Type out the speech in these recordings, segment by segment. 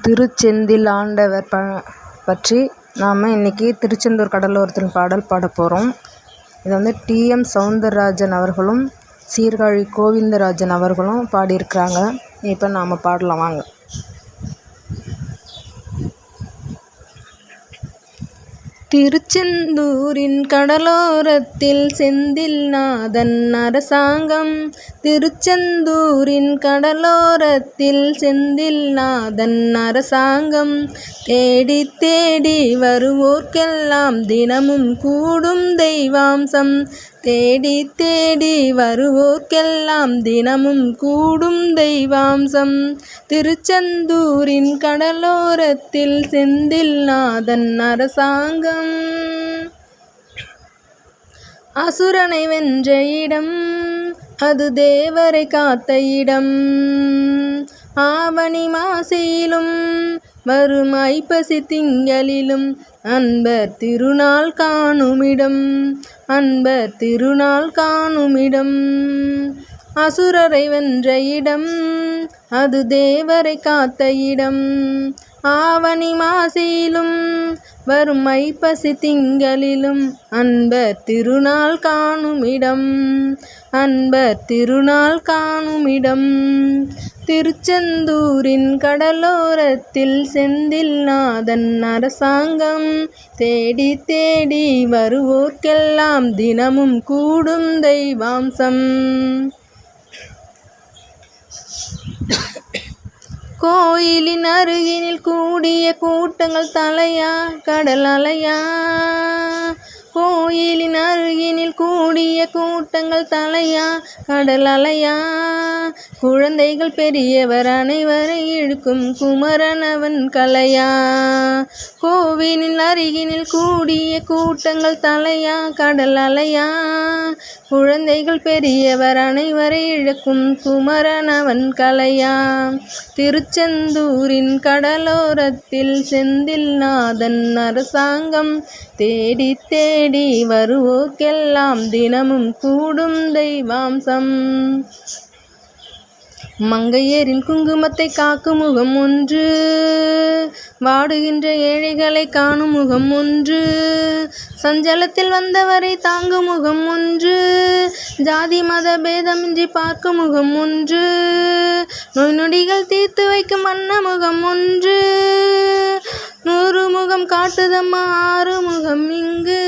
திருச்செந்தில் ஆண்டவர் பற்றி நாம் இன்றைக்கி திருச்செந்தூர் கடலோரத்தின் பாடல் பாட போகிறோம். இது டி.எம். சௌந்தரராஜன் அவர்களும் சீர்காழி கோவிந்தராஜன் அவர்களும் பாடியிருக்கிறாங்க. இப்போ நாம் பாடலாம் வாங்க. திருச்செந்தூரின் கடலோரத்தில் செந்தில்நாதன் அரசாங்கம். திருச்செந்தூரின் கடலோரத்தில் செந்தில்நாதன் அரசாங்கம். தேடி தேடி வருவோர்க்கெல்லாம் தினமும் கூடும் தெய்வாம்சம். தேடி தேடி வருவோர்க்கெல்லாம் தினமும் கூடும் தெய்வாம்சம். திருச்செந்தூரின் கடலோரத்தில் செந்தில்நாதன் அரசாங்கம். அசுரனை வென்ற இடம், அது தேவரை காத்த இடம். ஆவணி மாசியிலும் வரும் ஐப்பசி திங்களிலும் அன்பர் திருநாள் காணுமிடம். அன்பர் திருநாள் காணுமிடம். அசுரரை வென்ற இடம், அது தேவரை காத்த இடம். ஆவணி மாசியிலும் வரும் ஐப்பசி திங்களிலும் அன்பர் திருநாள் காணுமிடம். அன்பர் திருநாள் காணுமிடம். திருச்செந்தூரின் கடலோரத்தில் செந்தில்நாதன் அரசாங்கம். தேடி தேடி வருவோர்க்கெல்லாம் தினமும் கூடும் தெய்வாம்சம். கோயிலின் அருகினில் கூடிய கூட்டங்கள் தலையா கடல் அலையா. கோயிலின் அருகினில் கூடிய கூட்டங்கள் தலையா கடல் அலையா. குழந்தைகள் பெரியவர் அனைவரை இழுக்கும் குமரனவன் கலையா. கோவிலின் அருகினில் கூடிய கூட்டங்கள் தலையா கடல் அலையா. குழந்தைகள் பெரியவர் அனைவரை இழுக்கும் குமரனவன் கலையா. திருச்செந்தூரின் கடலோரத்தில் செந்தில்நாதன் அரசாங்கம். தேடி தேடி வருவோர்க்கெல்லாம் தினமும் கூடும் தெய்வாம்சம். மங்கையரின் குங்குமத்தை காக்கும் முகம் ஒன்று, வாடுகின்ற ஏழைகளை காணும் முகம் ஒன்று. சஞ்சலத்தில் வந்தவரை தாங்கும் முகம் ஒன்று, ஜாதி மத பேதமின்றி பார்க்கும் முகம் ஒன்று. நோய் நொடிகள் தீர்த்து வைக்கும் வண்ண முகம் ஒன்று. 100 முகம் காட்டுதம்மா 6 முகம் இங்கு.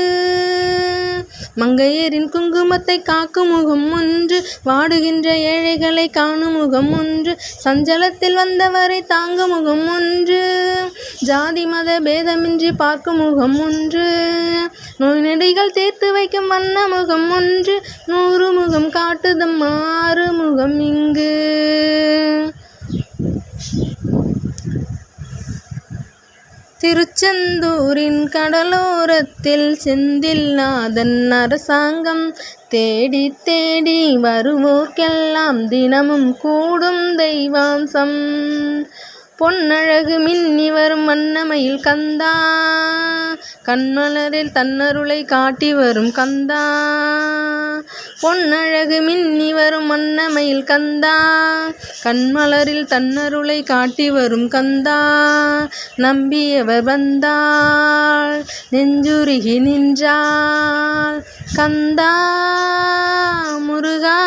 மங்கையரின் குங்குமத்தை காக்கும் முகம் ஒன்று, வாடுகின்ற ஏழைகளை காணும் முகம் ஒன்று. சஞ்சலத்தில் வந்தவரை தாங்கும் முகம் ஒன்று, ஜாதி மத பேதமின்றி பார்க்கும் முகம் ஒன்று. நோய் நொடிகள் தீர்த்து வைக்கும் வண்ண முகம் ஒன்று. 100 முகம் காட்டுதம் 6 முகம் இங்கு. திருச்செந்தூரின் கடலோரத்தில் செந்தில்நாதன் அரசாங்கம். தேடி தேடி வருவோர்க்கெல்லாம் தினமும் கூடும் தெய்வாம்சம். பொன்னழகு மின்னி வரும் வண்ணமயில் கந்தா, கண்மலரில் தன்னருளை காட்டி வரும் கந்தா. பொன்னழகு மின்னி வரும் வண்ணமயில் கந்தா, கண்மலரில் தன்னருளை காட்டி வரும் கந்தா. நம்பியவர் வந்தாள் நெஞ்சுருகி நின்றாள் கந்தா முருகா.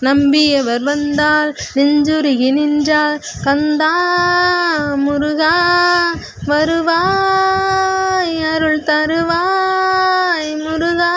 நம்பியவர் வந்தால் நெஞ்சுருகி நின்றாள் கந்தா முருகா. வருவாய் அருள் தருவாய் முருகா.